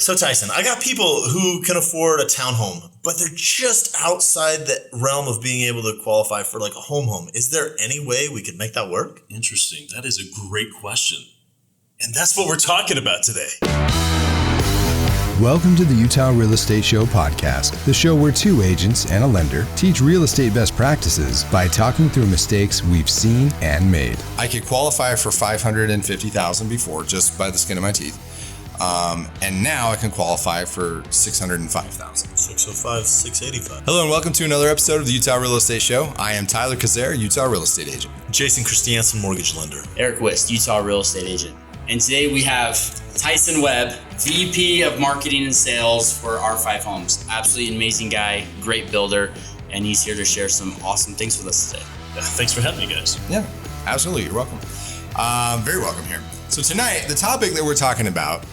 So Tyson, I got people who can afford a townhome, but they're just outside the realm of being able to qualify for like a home. Is there any way we could make that work? Interesting. That is a great question. And that's what we're talking about today. Welcome to the Utah Real Estate Show podcast, the show where two agents and a lender teach real estate best practices by talking through mistakes we've seen and made. I could qualify for $550,000 before just by the skin of my teeth. And now I can qualify for $605,000. 605, 685. Hello and welcome to another episode of the Utah Real Estate Show. I am Tyler Kazare, Utah Real Estate Agent. Jason Christiansen, Mortgage Lender. Eric Wist, Utah Real Estate Agent. And today we have Tysen Webb, VP of Marketing and Sales for R5 Homes. Absolutely amazing guy, great builder, and he's here to share some awesome things with us today. Thanks for having me, guys. Yeah, absolutely. You're welcome. Very welcome here. So tonight, the topic that we're talking about,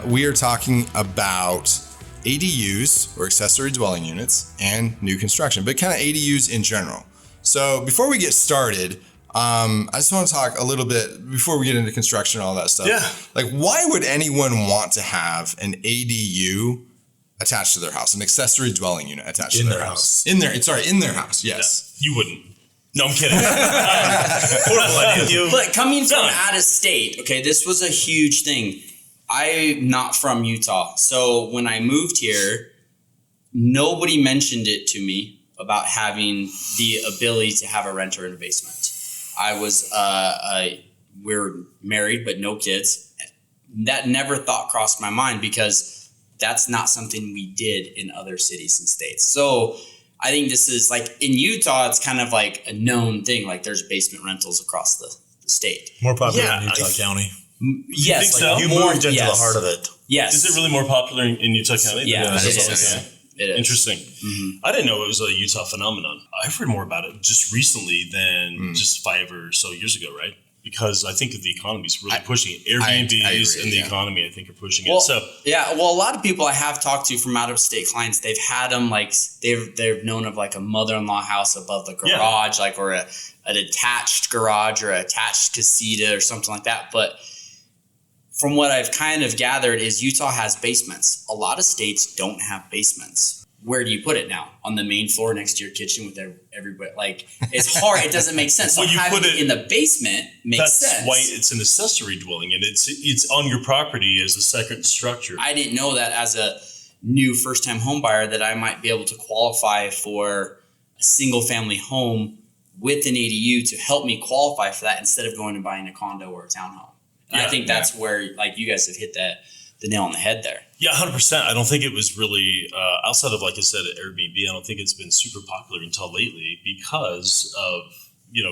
we are talking about A.D.Us, or accessory dwelling units, and new construction, but kind of A.D.Us in general. So before we get started, I just want to talk a little bit before we get into construction and all that stuff. Yeah. Like, why would anyone want to have an A.D.U attached to their house, an accessory dwelling unit attached to their house? In their house, yes. Yeah, you wouldn't. No, I'm kidding. Horrible idea. But coming from out of state, okay, this was a huge thing. I'm not from Utah. So when I moved here, nobody mentioned it to me about having the ability to have a renter in a basement. I was, we're married, but no kids. That never thought crossed my mind because that's not something we did in other cities and states. So I think this is like in Utah, it's kind of like a known thing. Like there's basement rentals across the state. More popular in Utah County. Yes. think so? You moved into the heart of it. Yes. Is it really more popular in Utah County? Yeah, than it Utah is. County? It is. Interesting. Mm-hmm. I didn't know it was a Utah phenomenon. I've heard more about it just recently than just 5 or so years ago, right? Because I think the economy is really pushing it. Airbnbs I agree, and the yeah. economy, I think, are pushing Well, it. So well, a lot of people I have talked to from out of state clients, they've had them like they've known of like a mother-in-law house above the garage, like or an attached garage or an attached casita or something like that. But from what I've kind of gathered is Utah has basements. A lot of states don't have basements. Where do you put it now? On the main floor next to your kitchen with everybody? Like, it's hard. It doesn't make sense. So Well, you having put it in the basement makes sense. that's why it's an accessory dwelling, and it's on your property as a second structure. I didn't know that as a new first-time home buyer that I might be able to qualify for a single-family home with an A.D.U to help me qualify for that instead of going and buying a condo or a townhome. And I think that's where, like, you guys have hit the nail on the head there. Yeah, 100%. I don't think it was really, outside of, like I said, Airbnb, I don't think it's been super popular until lately because of,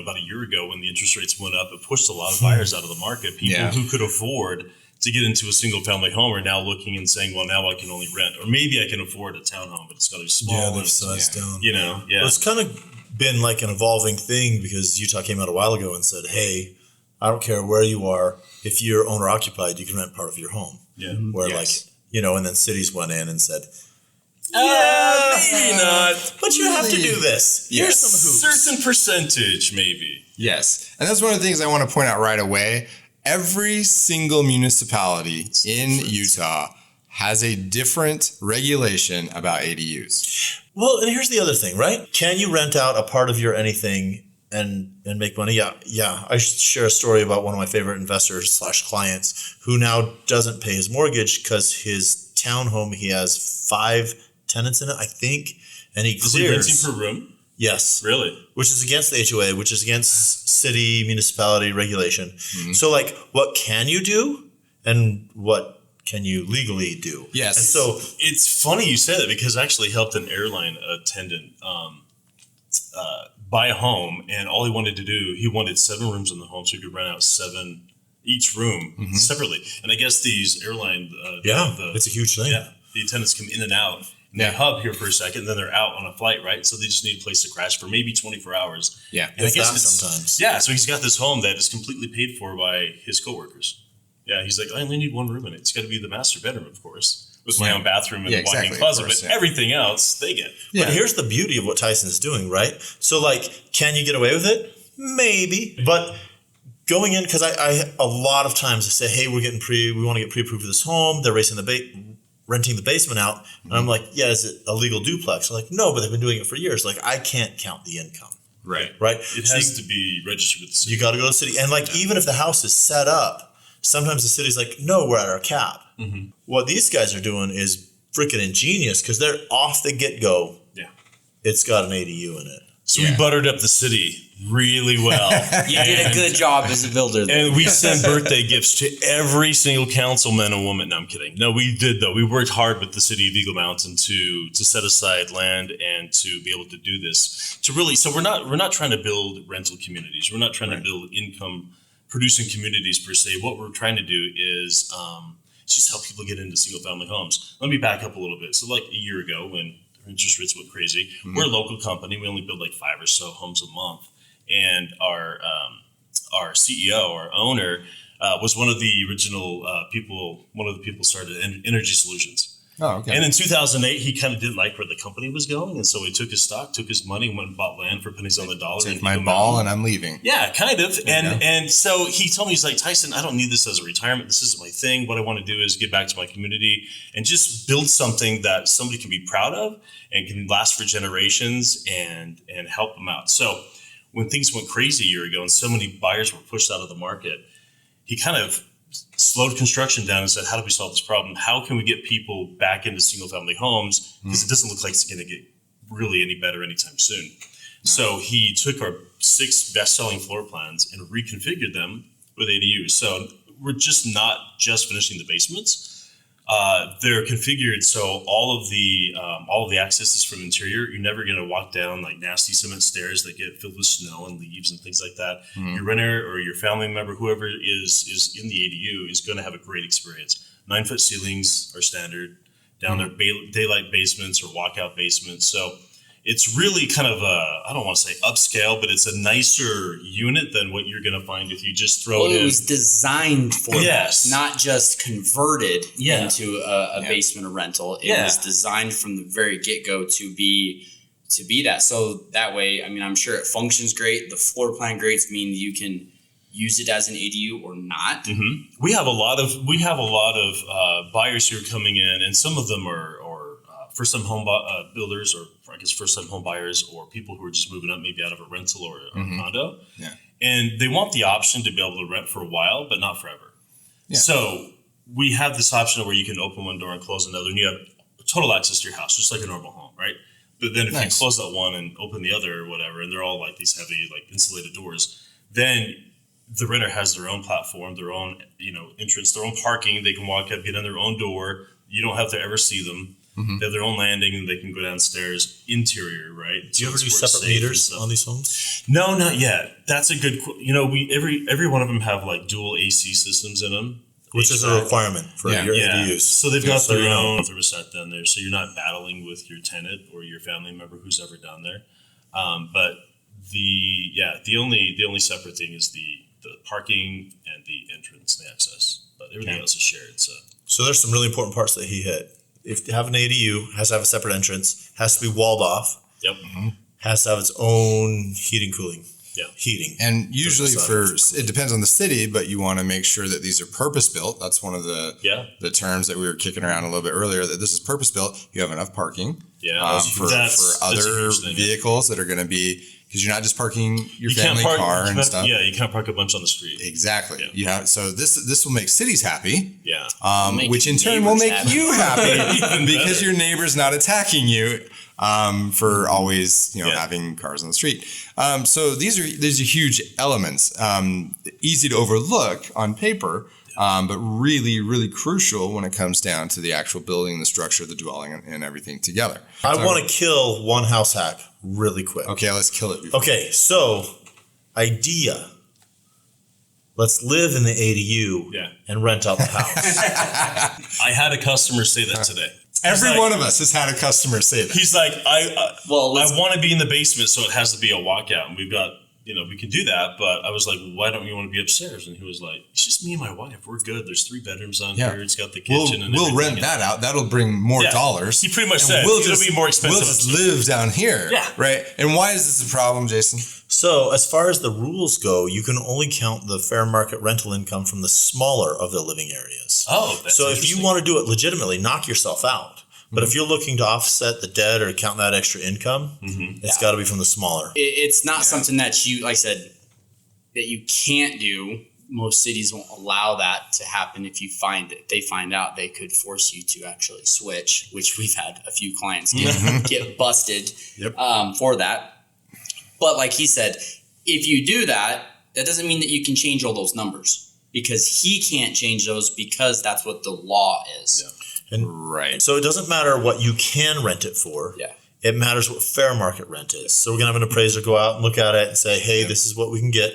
about a year ago when the interest rates went up, it pushed a lot of buyers out of the market. People who could afford to get into a single family home are now looking and saying, well, now I can only rent. Or maybe I can afford a townhome, but it's got to be small. Yeah, they've sized down. Yeah. Well, it's kind of been like an evolving thing because Utah came out a while ago and said, hey, I don't care where you are. If you're owner occupied, you can rent part of your home. Yeah. Where and then cities went in and said, maybe not. but you have to do this. Yes. Here's some hoops. Certain percentage, maybe. Yes. And that's one of the things I want to point out right away. Every single municipality in Utah has a different regulation about A.D.Us. Well, and here's the other thing, right? Can you rent out a part of your anything and make money? Yeah. I share a story about one of my favorite investors / clients who now doesn't pay his mortgage because his townhome, he has 5 tenants in it, I think, and he Is he clears. renting per room? Yes. Really? Which is against the HOA, which is against city municipality regulation. Mm-hmm. So, like, what can you do and what can you legally do? Yes. And so It's funny you say that because I actually helped an airline attendant buy a home, and all he wanted to do, he wanted 7 rooms in the home so he could rent out 7 each room separately. And I guess these airline it's a huge thing. Yeah, the attendants come in and out. And they hub here for a second, and then they're out on a flight, right? So they just need a place to crash for maybe 24 hours. Yeah, and I guess sometimes. Yeah, so he's got this home that is completely paid for by his coworkers. Yeah, he's like, I only need 1 room in it. It's got to be the master bedroom, of course, with my own bathroom and walk-in closet. But everything else, they get. Yeah. But here's the beauty of what Tyson's doing, right? So, like, can you get away with it? Maybe. But going in, because I a lot of times I say, hey, we want to get pre-approved for this home. They're raising the renting the basement out. And I'm like, yeah, is it a legal duplex? They're like, no, but they've been doing it for years. Like, I can't count the income. Right. Right. It has to be registered with the city. You got to go to the city. And like, even if the house is set up, sometimes the city's like, no, we're at our cap. Mm-hmm. What these guys are doing is freaking ingenious because they're off the get-go. Yeah. It's got an ADU in it. So we buttered up the city really well. You did a good job as a builder. And we sent birthday gifts to every single councilman and woman. No, I'm kidding. No, we did though. We worked hard with the city of Eagle Mountain to set aside land and to be able to do this. To really, so we're not trying to build rental communities. We're not trying to build income producing communities per se. What we're trying to do is just help people get into single family homes. Let me back up a little bit. So like a year ago when interest rates went crazy, we're a local company. We only build like 5 or so homes a month. And our CEO, our owner, was one of the original people. One of the people started Energy Solutions. Oh, okay. And in 2008, he kind of didn't like where the company was going, and so he took his stock, took his money, and went and bought land for pennies on the dollar. Take my ball and I'm leaving. Yeah, kind of. And so he told me, he's like, Tyson, I don't need this as a retirement. This isn't my thing. What I want to do is get back to my community and just build something that somebody can be proud of and can last for generations and help them out. So when things went crazy a year ago and so many buyers were pushed out of the market, he kind of slowed construction down and said, how do we solve this problem? How can we get people back into single family homes? Because it doesn't look like it's going to get really any better anytime soon. No. So he took our 6 best-selling floor plans and reconfigured them with A.D.U. So we're just not just finishing the basements. They're configured so all of the access is from interior. You're never going to walk down like nasty cement stairs that get filled with snow and leaves and things like that. Your renter or your family member, whoever is in the ADU, is going to have a great experience. 9-foot ceilings are standard. Down there, daylight basements or walkout basements. So it's really kind of I don't want to say upscale, but it's a nicer unit than what you're going to find if you just throw it in. It was designed for that, not just converted into a basement or rental. It was designed from the very get-go to be that. So that way, I mean, I'm sure it functions great. The floor plan grades mean you can use it as an ADU or not. Mm-hmm. We have a lot of buyers who are coming in, and some of them are first-time home builders, or I guess first-time home buyers, or people who are just moving up maybe out of a rental or a condo. Yeah. And they want the option to be able to rent for a while, but not forever. Yeah. So we have this option where you can open one door and close another, and you have total access to your house, just like a normal home, right? But then if you close that one and open the other or whatever, and they're all like these heavy, like insulated doors, then the renter has their own platform, their own, entrance, their own parking. They can walk up, get in their own door. You don't have to ever see them. They have their own landing and they can go downstairs. Interior, right? Do you ever do separate meters on these homes? No, not yet. That's a good. Every one of them have like dual AC systems in them, which is a requirement for your ADUs. So they've got their own thermostat down there, so you're not battling with your tenant or your family member who's ever down there. But the only separate thing is the parking and the entrance, the access. But everything else is shared. So there's some really important parts that he hit. If you have an ADU, has to have a separate entrance, has to be walled off. Yep. Has to have its own heating, cooling. Yeah. Heating. And usually it depends on the city, but you want to make sure that these are purpose built. That's one of the terms that we were kicking around a little bit earlier, that this is purpose built. You have enough parking for other vehicles that are going to be, because you're not just parking your family car and stuff. Yeah, you can't park a bunch on the street. Exactly. Yeah. So this will make cities happy. Yeah. Which in turn will make you happy because your neighbor's not attacking you for always having cars on the street. So these are huge elements, easy to overlook on paper, but really, really crucial when it comes down to the actual building, the structure, the dwelling, and everything together. I want to kill one house hack really quick. Okay, let's kill it. Okay, so idea. Let's live in the ADU and rent out the house. I had a customer say that today. Every one of us has had a customer say that. He's like, I want to be in the basement, so it has to be a walkout. And we've got we can do that. But I was like, why don't you want to be upstairs? And he was like, it's just me and my wife. We're good. There's 3 bedrooms on here. It's got the kitchen and we'll everything. rent that out. That'll bring more dollars. He pretty much And said it'll be more expensive. We'll just live down here. Yeah. Right. And why is this a problem, Jason? So as far as the rules go, you can only count the fair market rental income from the smaller of the living areas. Oh, that's so if you want to do it legitimately, knock yourself out. But if you're looking to offset the debt or count that extra income, it's got to be from the smaller. It's not something that you, like I said, that you can't do. Most cities won't allow that to happen. If you they find out, they could force you to actually switch, which we've had a few clients get busted for that. But like he said, if you do that, that doesn't mean that you can change all those numbers, because he can't change those because that's what the law is. And so it doesn't matter what you can rent it for. Yeah. It matters what fair market rent is. So we're going to have an appraiser go out and look at it and say, hey, this is what we can get.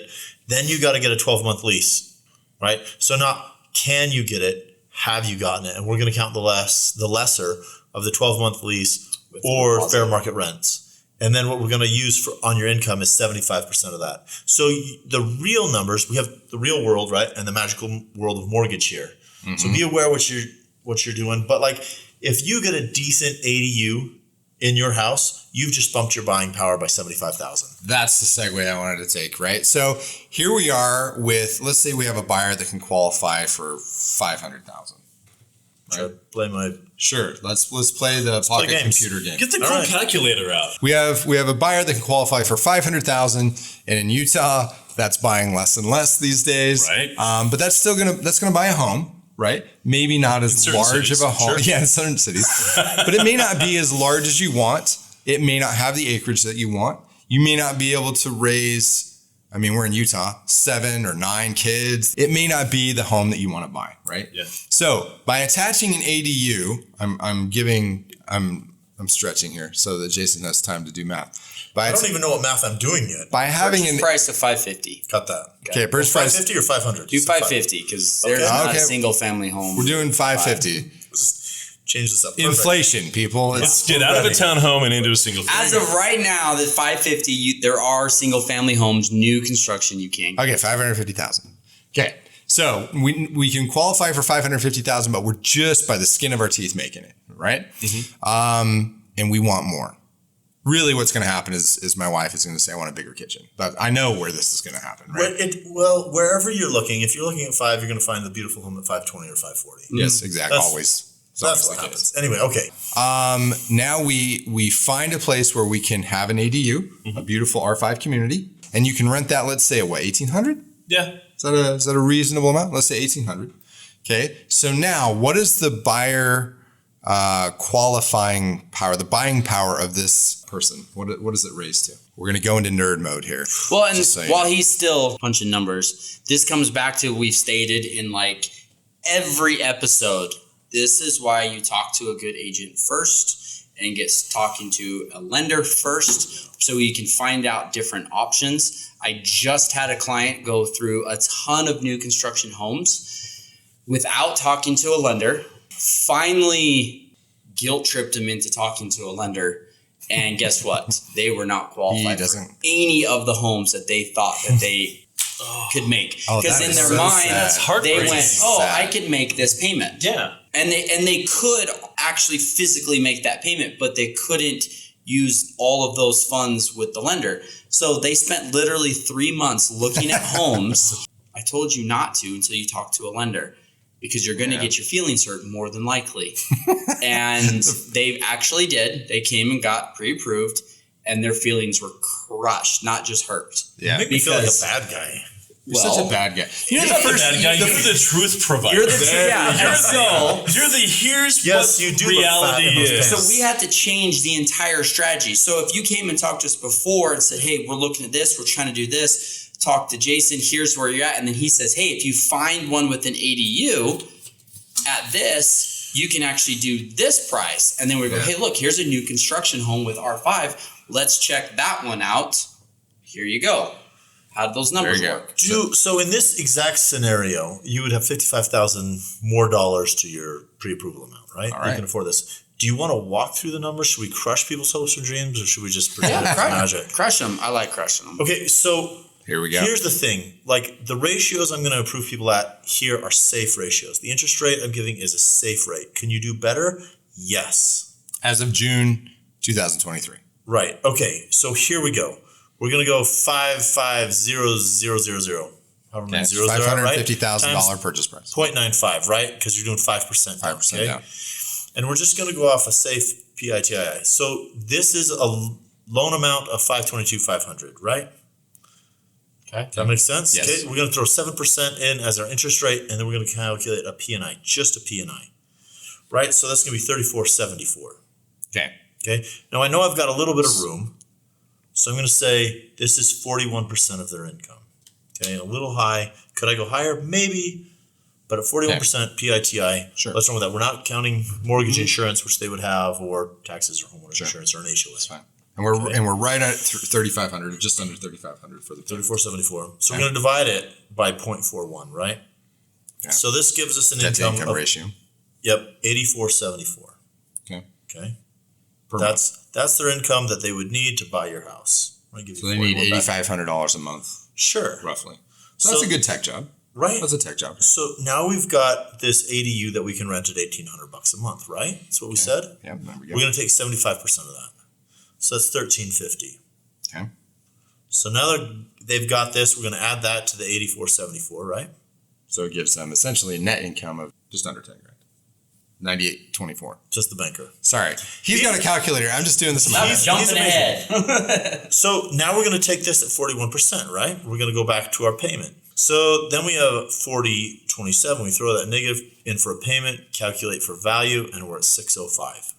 Then you got to get a 12-month lease, right? So not can you get it, have you gotten it? And we're going to count the lesser of the 12-month lease or fair market rents. And then what we're going to use on your income is 75% of that. So the real numbers, we have the real world, right? And the magical world of mortgage here. So be aware what you're doing. But like if you get a decent A.D.U in your house, you've just bumped your buying power by 75,000. That's the segue I wanted to take, right? So here we are with, let's say we have a buyer that can qualify for 500,000. Right? Sure. Let's play the pocket computer game. Get the cool calculator out. We have a buyer that can qualify for 500,000, and in Utah, that's buying less and less these days. Right. But that's gonna buy a home. Right? Maybe not as large cities, of a home. sure. Yeah, in certain cities. But it may not be as large as you want. It may not have the acreage that you want. You may not be able to raise, we're in Utah, 7 or 9 kids. It may not be the home that you want to buy, right? Yeah. So by attaching an A.D.U, I'm stretching here so that Jason has time to do math. I don't even know what math I'm doing yet. By having Purchase price of $550. Cut that. Okay, purchase price 550 or 500? Do $550 because there's not a single family home. We're doing $550. Change this up. Perfect. Inflation, people. Let's get out of a townhome and into a single family. As of right now, the $550, there are single family homes, new construction you can get. Okay, 550,000. Okay, so we can qualify for 550,000, but we're just by the skin of our teeth making it, right? And we want more. Really, what's going to happen is my wife is going to say, I want a bigger kitchen. But I know where this is going to happen, right? Wherever you're looking, if you're looking at 5, you're going to find the beautiful home at 520 or 540. Yes, exactly. Always. That's what happens. Anyway, okay. Now we find a place where we can have an A.D.U, a beautiful R5 community, and you can rent that, let's say, at what, 1,800? Yeah. Is that a reasonable amount? Let's say 1,800. Okay. So now, what is the buyer qualifying power, the buying power of this person? What does it raise to? We're going to go into nerd mode here. Well, and while he's still punching numbers, this comes back to we've stated in like every episode, this is why you talk to a good agent first and get talking to a lender first so you can find out different options. I just had a client go through a ton of new construction homes without talking to a lender. Finally guilt tripped him into talking to a lender, and guess what? They were not qualified for any of the homes that they thought that they could make. Because in their mind, they went, I could make this payment. Yeah. And they could actually physically make that payment, but they couldn't use all of those funds with the lender. So they spent literally 3 months looking at homes. I told you not to until you talk to a lender, because you're going to get your feelings hurt more than likely. And they actually did. They came and got pre-approved, and their feelings were crushed, not just hurt. Yeah, make me feel like a bad guy. You're such a bad guy. You're not the bad guy. You're the truth provider. You're the here's yes, what you do reality is. So we had to change the entire strategy. So if you came and talked to us before and said, hey, we're looking at this, we're trying to do this, talk to Jason, here's where you're at. And then he says, hey, if you find one with an A.D.U at this, you can actually do this price. And then we go, hey, look, here's a new construction home with R5. Let's check that one out. Here you go. How did those numbers work? So in this exact scenario, you would have $55,000 more to your pre-approval amount, right? All right. You can afford this. Do you want to walk through the numbers? Should we crush people's hopes and dreams, or should we just pretend it's magic? Crush them. I like crushing them. Okay, so Here we go. here's the thing. Like, the ratios I'm going to approve people at here are safe ratios. The interest rate I'm giving is a safe rate. Can you do better? Yes. As of June 2023. Right. Okay, so here we go. We're going to go 550,000. However many zeros there are, right? $550,000 purchase price. 0.95, right? Because you're doing 5% down, 5% okay? down. And we're just going to go off a safe PITII. So this is a loan amount of $522,500, right? Okay. That makes sense? Yes. Okay, we're going to throw 7% in as our interest rate, and then we're going to calculate a P&I, just a P&I, right? So that's going to be $34.74. Okay. Okay. Now I know I've got a little bit of room, so I'm going to say this is 41% of their income. Okay, a little high. Could I go higher? Maybe. But at 41% PITI, Sure. let's run with that. We're not counting mortgage insurance, which they would have, or taxes or homeowner insurance or an HOA. That's fine. And we're right at 3,500, just under 3,500 for the 34.74. So we're going to divide it by 0.41, right? Yeah. So this gives us an debt to income income of, ratio. Yep, 84.74. Okay. Okay. Per month. That's their income that they would need to buy your house. I'm gonna give you So they need 41 back. $8,500 a month, Sure. roughly. So that's a good tech job. Right. That's a tech job. So now we've got this A.D.U that we can rent at $1,800 a month, right? That's what we said. Yeah, there we go. We're going to take 75% of that, so that's $1,350. Okay. So now that they've got this, we're going to add that to the 84.74, right? So it gives them essentially a net income of just under 10 grand. 98.24. Just the banker. Sorry. He's got a calculator. I'm just doing this in my I'm head. jumping amazing. ahead. So now we're going to take this at 41%, right? We're going to go back to our payment. So then we have 40.27. We throw that negative in for a payment, calculate for value, and we're at 605.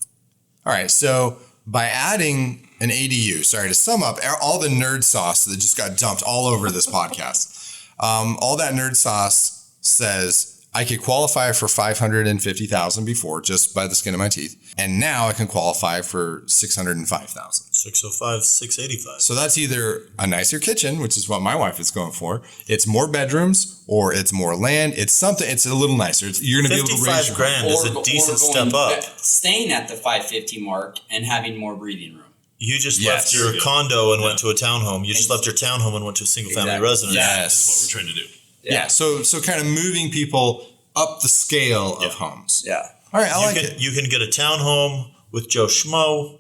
All right. So by adding an A.D.U, sorry, to sum up all the nerd sauce that just got dumped all over this podcast, all that nerd sauce says I could qualify for $550,000 before just by the skin of my teeth. And now I can qualify for $605,000. 605, 685. So that's either a nicer kitchen, which is what my wife is going for. It's more bedrooms, or it's more land. It's something. It's a little nicer. You're going to be able to raise 55 your grand is a decent step up. Staying at the 550 mark and having more breathing room. You just Yes. left your condo and went to a townhome. You just left your townhome and went to a single family Exactly. residence. Yes. That's what we're trying to do. Yeah. So kind of moving people up the scale of homes. Yeah. All right. I like it. You can get a townhome with Joe Schmo,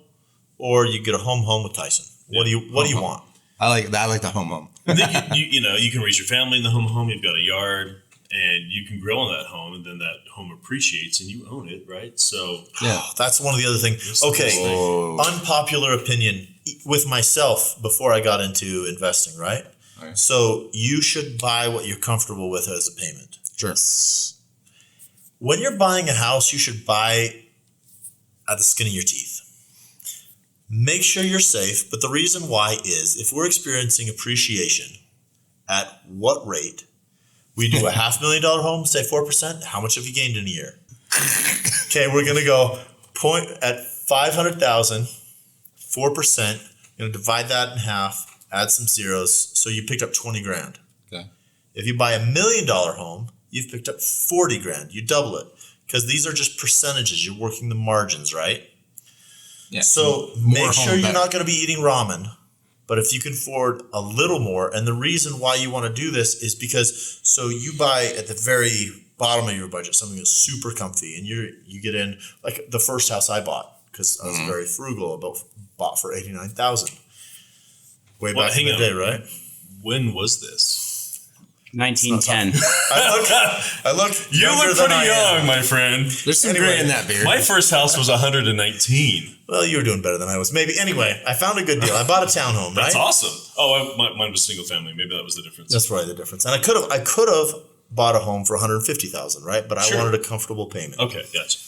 or you get a home with Tyson. What do you want? I like that. I like the home. And then you can raise your family in the home. You've got a yard, and you can grow in that home, and then that home appreciates, and you own it, right? So Yeah. That's one of the other things. Okay, Whoa. unpopular opinion with myself before I got into investing, right? Okay. So you should buy what you're comfortable with as a payment. Sure. When you're buying a house, you should buy at the skin of your teeth. Make sure you're safe, but the reason why is if we're experiencing appreciation, at what rate? We do a $500,000 home, say 4%. How much have you gained in a year? Okay, we're gonna go point at 500,000, 4%. You're gonna divide that in half, add some zeros, so you picked up 20 grand. Okay. If you buy $1 million home, you've picked up 40 grand. You double it because these are just percentages. You're working the margins, right? Yeah. So More make sure home you're better. not going to be eating ramen, but if you can afford a little more, and the reason why you want to do this is because so you buy at the very bottom of your budget something that's super comfy, and you get in like the first house I bought because I was very frugal. Bought for $89,000 way Well, back in hang the on. day, right? when was this? 1910. I look. You younger look than pretty I am. young, my friend. There's some Anyway, gray in that beard. My first house was 119. Well, you were doing better than I was. Maybe. Anyway, I found a good deal. I bought a townhome, right? That's awesome. Oh, mine was single family. Maybe that was the difference. That's probably the difference. And I could have bought a home for $150,000, right? But I Sure. wanted a comfortable payment. Okay, gotcha.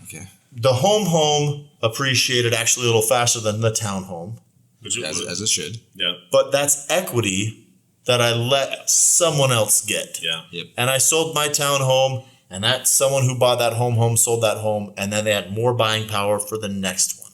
Okay. The home appreciated actually a little faster than the townhome, Which it was. As it should. Yeah, but that's equity that I let someone else get. yeah. Yep. And I sold my townhome, and that someone who bought that home sold that home, and then they had more buying power for the next one.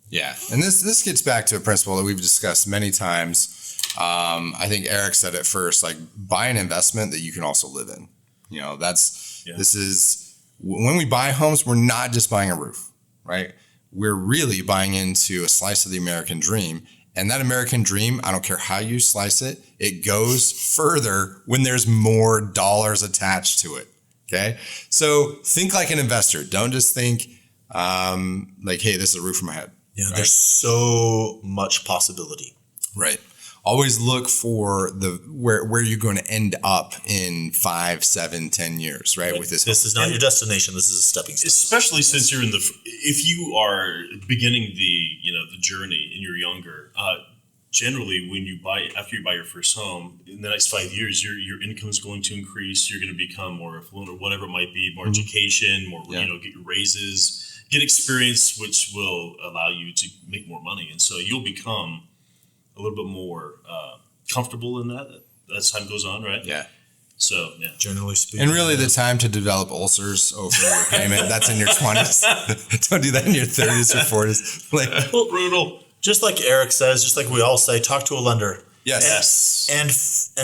Yeah, and this gets back to a principle that we've discussed many times. I think Eric said it first, like buy an investment that you can also live in. You know, Yeah. this is when we buy homes, we're not just buying a roof, right? We're really buying into a slice of the American dream. And that American dream, I don't care how you slice it, it goes further when there's more dollars attached to it. Okay. So think like an investor. Don't just think like, hey, this is a roof for my head. Yeah. Right? There's so much possibility. Right. Always look for where you're going to end up in 5, 7, 10 years, right? With this. This is not your destination. This is a stepping stone. Especially since you're if you are beginning the journey and you're younger, generally after you buy your first home, in the next 5 years, your income is going to increase. You're going to become more affluent or whatever it might be, more education, more, get your raises, get experience, which will allow you to make more money. And so you'll become a little bit more comfortable in that as time goes on, right? Yeah. So, yeah. Generally speaking. And really the time to develop ulcers over your payment, that's in your 20s. Don't do that in your 30s or 40s. Like, Brutal. Just like Eric says, just like we all say, talk to a lender. yes. And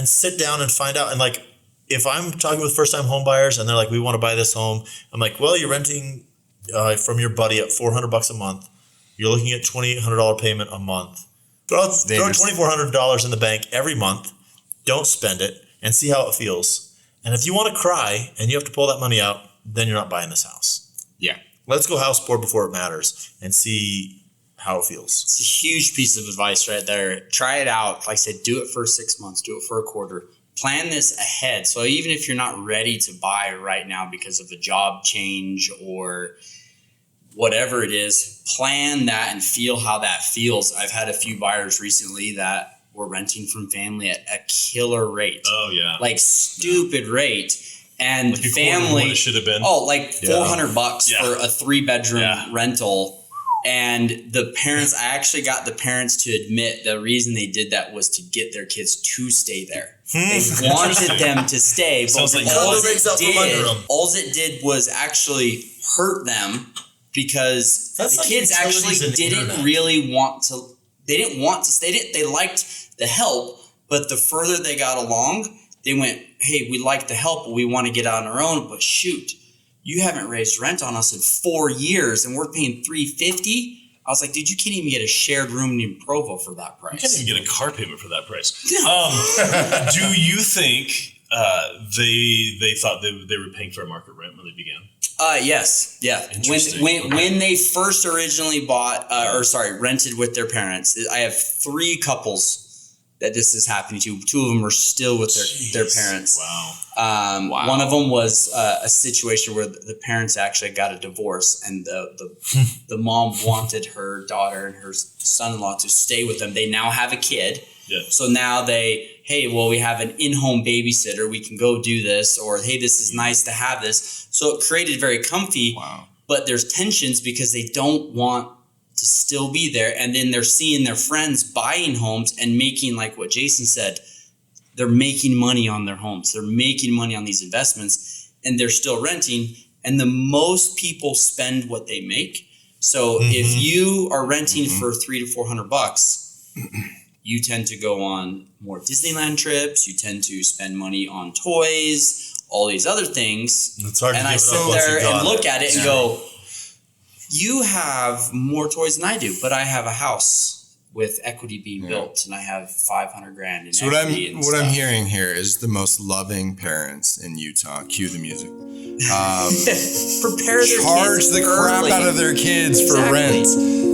sit down and find out. And like, if I'm talking with first-time home buyers and they're like, we want to buy this home, I'm like, well, you're renting from your buddy at $400 a month. You're looking at $2,800 payment a month. Throw $2,400 in the bank every month. Don't spend it and see how it feels. And if you want to cry and you have to pull that money out, then you're not buying this house. Yeah. Let's go house poor before it matters and see how it feels. It's a huge piece of advice right there. Try it out. Like I said, do it for 6 months. Do it for a quarter. Plan this ahead. So even if you're not ready to buy right now because of a job change or whatever it is, plan that and feel how that feels. I've had a few buyers recently that were renting from family at a killer rate. Oh, yeah. Like stupid rate. And Like a quarter of family, what it should have been. oh, like $400 for a 3-bedroom rental. And the parents, I actually got the parents to admit the reason they did that was to get their kids to stay there. They wanted them to stay, but Sounds like all fun. it did was actually hurt them because That's the like kids actually utilities and didn't internet. really want to. They didn't want to stay. They liked the help, but the further they got along, they went, "Hey, we like the help, but we want to get out on our own." But shoot, you haven't raised rent on us in 4 years, and we're paying $350. I was like, dude, you can't even get a shared room in Provo for that price. You can't even get a car payment for that price. No. Do you think they thought they were paying fair market rent when they began? Yes. Yeah. Interesting. When they first originally rented with their parents, I have 3 couples that this is happening to. 2 of them are still with their parents. Wow. One of them was a situation where the parents actually got a divorce, and the mom wanted her daughter and her son-in-law to stay with them. They now have a kid. Yeah. So now we have an in-home babysitter. We can go do this, or hey, this is nice to have this. So it created very comfy. Wow. But there's tensions because they don't want to still be there, and then they're seeing their friends buying homes and making, like what Jason said, they're making money on their homes. They're making money on these investments, and they're still renting. And the most people spend what they make. So if you are renting for $300 to $400, you tend to go on more Disneyland trips. You tend to spend money on toys, all these other things. It's hard to and give I it sit up once there you got and look it. at it and go, you have more toys than I do, but I have a house with equity being built, and I have $500,000 in So equity. what I'm hearing here is the most loving parents in Utah. Cue the music. Prepare their Charge kids the crap early. out of their kids for Exactly. rent.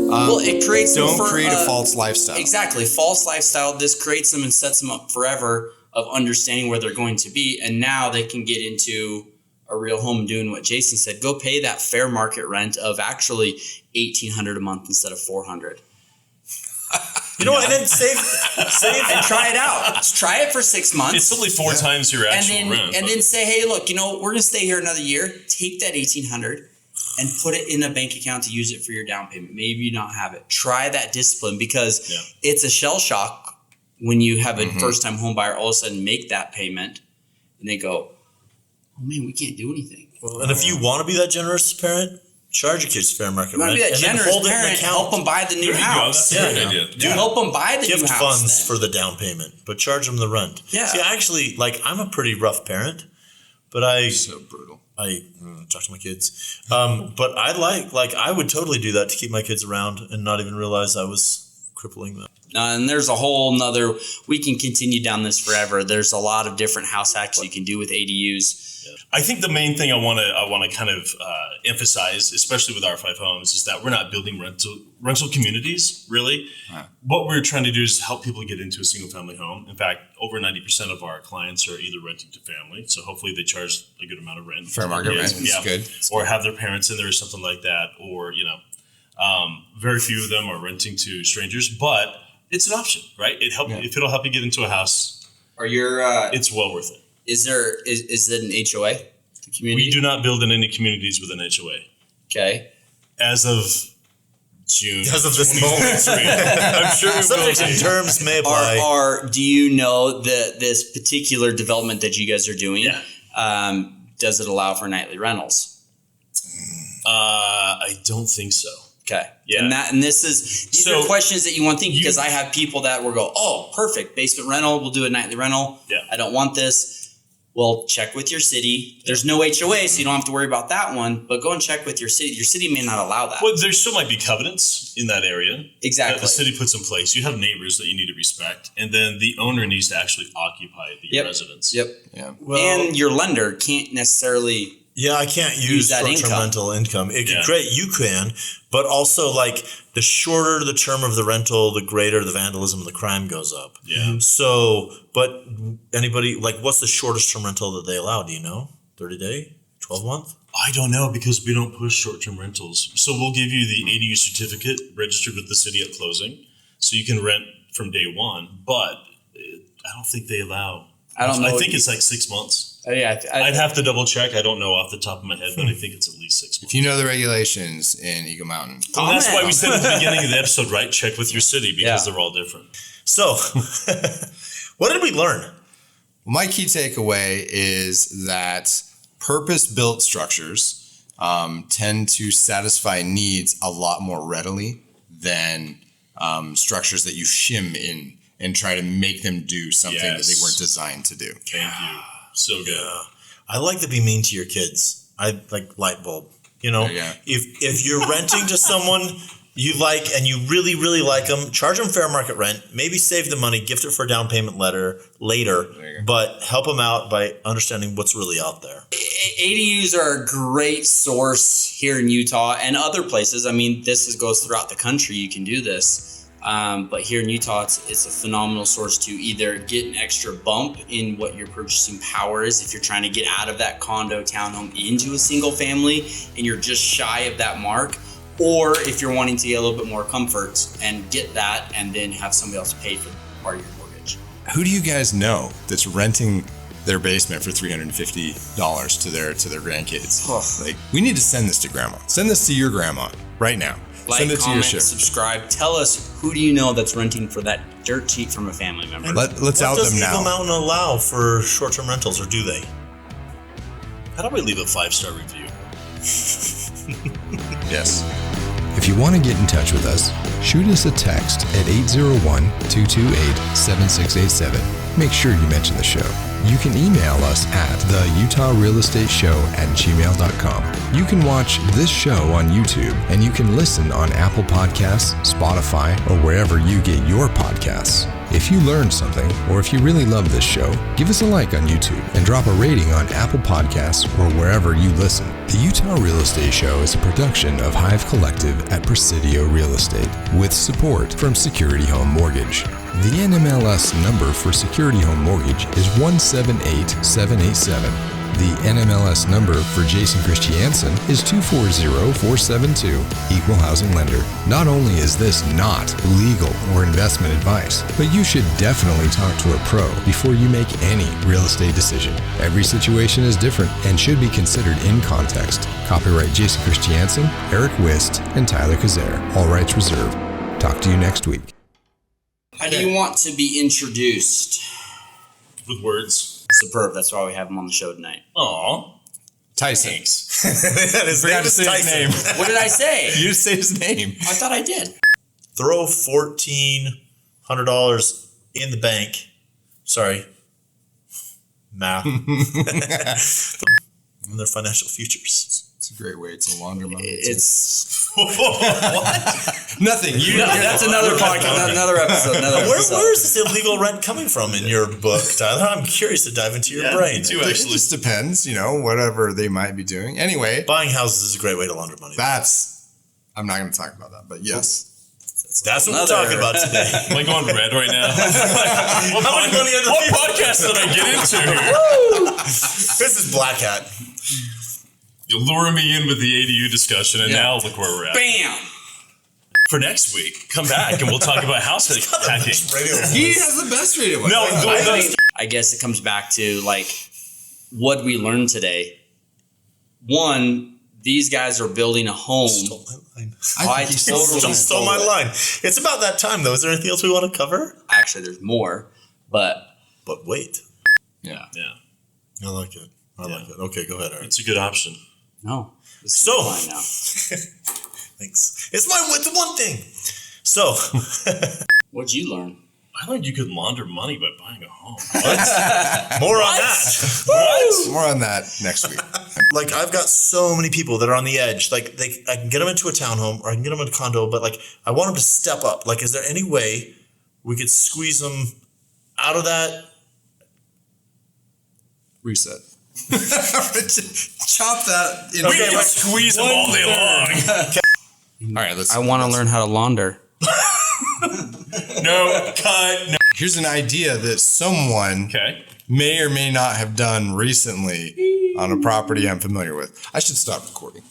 Well, it creates them Don't for, create a false lifestyle. Exactly, false lifestyle. This creates them and sets them up forever of understanding where they're going to be, and now they can get into a real home doing what Jason said. Go pay that fair market rent of actually $1,800 a month instead of $400. You know what? And then save And try it out. Try it for 6 months. It's only 4 times your actual rent. And then say, hey, look, we're going to stay here another year. Take that $1,800 and put it in a bank account to use it for your down payment. Maybe you don't have it. Try that discipline, because it's a shell shock when you have a first-time home buyer all of a sudden make that payment and they go, oh man, we can't do anything. Well, and if you want to be that generous parent, charge your kids fair market You want rent. to be that and then generous hold it in parent, account. help them buy the new There you go. house. That's a great idea. Do help them buy the Gift new house. funds then. for the down payment, but charge them the rent. Yeah. See, actually, I'm a pretty rough parent, but I So brutal. talk to my kids. But I would totally do that to keep my kids around and not even realize I was crippling them. And there's a whole nother, we can continue down this forever. There's a lot of different house hacks you can do with ADUs. I think the main thing I want to kind of emphasize, especially with R5 Homes, is that we're not building rental communities, really. What we're trying to do is help people get into a single family home. In fact, over 90% of our clients are either renting to family, so hopefully they charge a good amount of rent. Fair market rent is good. Or have their parents in there or something like that, or very few of them are renting to strangers, but it's an option, right? If it'll help you get into a house, it's well worth it. Is it an HOA? The community? We do not build in any communities with an HOA. Okay. As of June. As of this moment. I'm sure Subject and terms may apply. Do you know that this particular development that you guys are doing, does it allow for nightly rentals? I don't think so. Okay. Yeah. And these are questions that you want to think, because I have people that will go, oh, perfect, basement rental, we'll do a nightly rental. Yeah. I don't want this. Well, check with your city. There's no HOA, so you don't have to worry about that one, but go and check with your city. Your city may not allow that. Well, there still might be covenants in that area. Exactly. That the city puts in place. You have neighbors that you need to respect, and then the owner needs to actually occupy the residence. Yep. Yeah. Well, and your lender can't necessarily... Yeah, I can't use that short-term rental income. Great, you can, but also the shorter the term of the rental, the greater the vandalism and the crime goes up. Yeah. So, but anybody, what's the shortest term rental that they allow? Do you know? 30-day? 12-month? I don't know, because we don't push short-term rentals. So we'll give you the A.D.U certificate registered with the city at closing, so you can rent from day one. But I don't think they allow. I don't know. I think it's 6 months. Yeah, I'd have to double check. I don't know off the top of my head, but I think it's at least 6 months. If you know the regulations in Eagle Mountain. Well, that's why we said at the beginning of the episode, right? Check with your city, because they're all different. So, what did we learn? My key takeaway is that purpose-built structures tend to satisfy needs a lot more readily than structures that you shim in and try to make them do something that they weren't designed to do. Thank you. So good. Yeah. I like to be mean to your kids. I like light bulb. If you're renting to someone you like and you really, really like them, charge them fair market rent, maybe save the money, gift it for a down payment later, but help them out by understanding what's really out there. ADUs are a great source here in Utah and other places. I mean, this goes throughout the country. You can do this. But here in Utah, it's a phenomenal source to either get an extra bump in what your purchasing power is if you're trying to get out of that condo, townhome into a single family and you're just shy of that mark, or if you're wanting to get a little bit more comfort and get that and then have somebody else pay for part of your mortgage. Who do you guys know that's renting their basement for $350 to their grandkids? We need to send this to grandma. Send this to your grandma right now. Send it Comment, to your subscribe. Tell us, who do you know that's renting for that dirt cheap from a family member? Let's out them now. Does Eagle Mountain allow for short-term rentals, or do they? How do we leave a 5-star review? Yes. If you want to get in touch with us, shoot us a text at 801-228-7687. Make sure you mention the show. You can email us at theutahrealestateshow@gmail.com. You can watch this show on YouTube, and you can listen on Apple Podcasts, Spotify, or wherever you get your podcasts. If you learned something, or if you really love this show, give us a like on YouTube and drop a rating on Apple Podcasts or wherever you listen. The Utah Real Estate Show is a production of Hive Collective at Presidio Real Estate, with support from Security Home Mortgage. The NMLS number for Security Home Mortgage is 178787. The NMLS number for Jason Christiansen is 240472, Equal Housing Lender. Not only is this not legal or investment advice, but you should definitely talk to a pro before you make any real estate decision. Every situation is different and should be considered in context. Copyright Jason Christiansen, Eric Wist, and Tyler Kazare. All rights reserved. Talk to you next week. How do you want to be introduced? With words. Superb. That's why we have him on the show tonight. Aw. Tyson. Thanks. His name is Tyson. What did I say? You just say his name. I thought I did. Throw $1,400 in the bank. Sorry. math, and their financial futures. It's a great way to launder money. It's Nothing. that's another podcast, another episode, Where is this illegal rent coming from in your book, Tyler? I'm curious to dive into your brain. Me too, It actually. just depends, whatever they might be doing. Anyway, Buying houses is a great way to launder money. I'm not going to talk about that, but yes. That's what we're talking about today. Am I going red right now? what podcast did I get into here? This is Black Hat. You lure me in with the A.D.U discussion, and now look where we're at. bam. For next week, come back and we'll talk about house hacking. He has the best radio voice. No, I guess it comes back to like what we learned today. One, these guys are building a home. Stole my line. I think he totally Stole my line. It's about that time, though. Is there anything else we want to cover? Actually, there's more, but But wait. Yeah. I like it. I like it. Okay, go ahead, Aaron. It's a good option. no. This is So- fine now. Thanks. It's the one thing. So, What'd you learn? I learned you could launder money by buying a home. more on that. More on that next week. Like, I've got so many people that are on the edge. Like, I can get them into a townhome or I can get them in a condo, but like, I want them to step up. Like, is there any way we could squeeze them out of that? Reset. Chop that. We can squeeze them all day long. All right, let's. I want to learn how to launder. No, cut. No. Here's an idea that someone Okay. may or may not have done recently on a property I'm familiar with. I should stop recording.